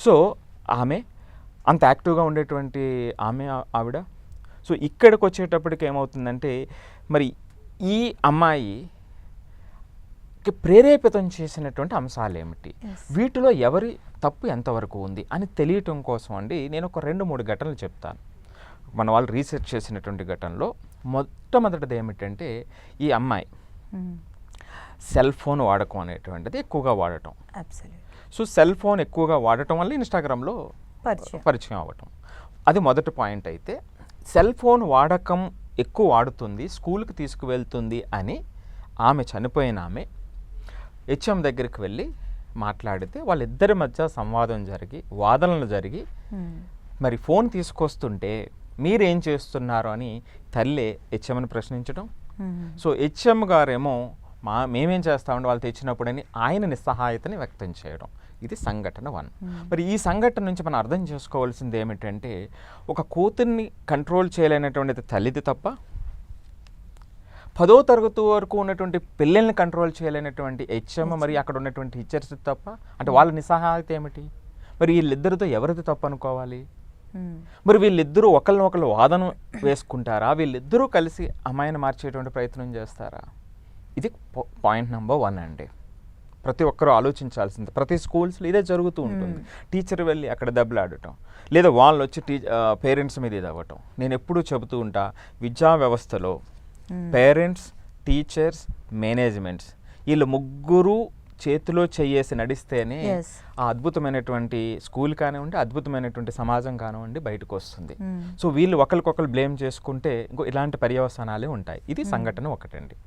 So ఆమె అంత యాక్టివ్గా ఉండేటువంటి ఆవిడ. సో ఇక్కడికి వచ్చేటప్పటికి ఏమవుతుందంటే మరి ఈ అమ్మాయికి ప్రేరేపితం చేసినటువంటి అంశాలు ఏమిటి, వీటిలో ఎవరి తప్పు ఎంతవరకు ఉంది అని తెలియటం కోసం అండి నేను ఒక 2-3 ఘటనలు చెప్తాను. మన వాళ్ళు రీసెర్చ్ చేసినటువంటి ఘటనలో మొట్టమొదటిది ఏమిటంటే ఈ అమ్మాయి సెల్ ఫోన్ వాడకం అనేటువంటిది ఎక్కువగా వాడటం. సో సెల్ ఫోన్ ఎక్కువగా వాడటం వల్ల ఇన్స్టాగ్రామ్లో పరిచయం అవ్వటం, అది మొదటి పాయింట్. అయితే సెల్ ఫోన్ వాడకం ఎక్కువ వాడుతుంది, స్కూల్కి తీసుకువెళ్తుంది అని ఆమె చనిపోయిన ఆమె హెచ్ఎం దగ్గరికి వెళ్ళి మాట్లాడితే వాళ్ళిద్దరి మధ్య సంవాదం జరిగి వాదనలు జరిగి మరి ఫోన్ తీసుకొస్తుంటే మీరేం చేస్తున్నారు అని తల్లే హెచ్ఎంని ప్రశ్నించడం. సో హెచ్ఎం గారేమో మేమేం చేస్తామంటే వాళ్ళు తెచ్చినప్పుడని ఆయన నిస్సహాయతని వ్యక్తం చేయడం. ఇది సంఘటన 1. మరి ఈ సంఘటన నుంచి మనం అర్థం చేసుకోవాల్సింది ఏమిటంటే ఒక కూతుర్ని కంట్రోల్ చేయలేనటువంటిది తల్లిది తప్ప, 10వ తరగతి వరకు ఉన్నటువంటి పిల్లల్ని కంట్రోల్ చేయలేనటువంటి హెచ్ఎం మరి అక్కడ ఉన్నటువంటి టీచర్స్ తప్ప, అంటే వాళ్ళ నిస్సహాయత ఏమిటి? మరి వీళ్ళిద్దరితో ఎవరిది తప్పు అనుకోవాలి? మరి వీళ్ళిద్దరూ ఒకళ్ళనొకళ్ళు వాదన వేసుకుంటారా? వీళ్ళిద్దరూ కలిసి అమ్మాయిని మార్చేటువంటి ప్రయత్నం చేస్తారా? ఇది పాయింట్ నెంబర్ 1 అండి. ప్రతి ఒక్కరూ ఆలోచించాల్సింది. ప్రతి స్కూల్స్లో ఇదే జరుగుతూ ఉంటుంది. టీచర్ వెళ్ళి అక్కడ దెబ్బలాడటం, లేదా వాళ్ళు వచ్చి పేరెంట్స్ మీద ఇది అవ్వటం. నేను ఎప్పుడూ చెబుతూ ఉంటా, విద్యా వ్యవస్థలో పేరెంట్స్, టీచర్స్, మేనేజ్మెంట్స్ వీళ్ళు ముగ్గురు చేతిలో చెయ్యేసి నడిస్తేనే ఆ అద్భుతమైనటువంటి స్కూల్ కానివ్వండి, అద్భుతమైనటువంటి సమాజం కానివ్వండి బయటకు వస్తుంది. సో వీళ్ళు ఒకరికొకరు బ్లేమ్ చేసుకుంటే ఇంకో ఇలాంటి పర్యవసానాలే ఉంటాయి. ఇది సంఘటన 1 అండి.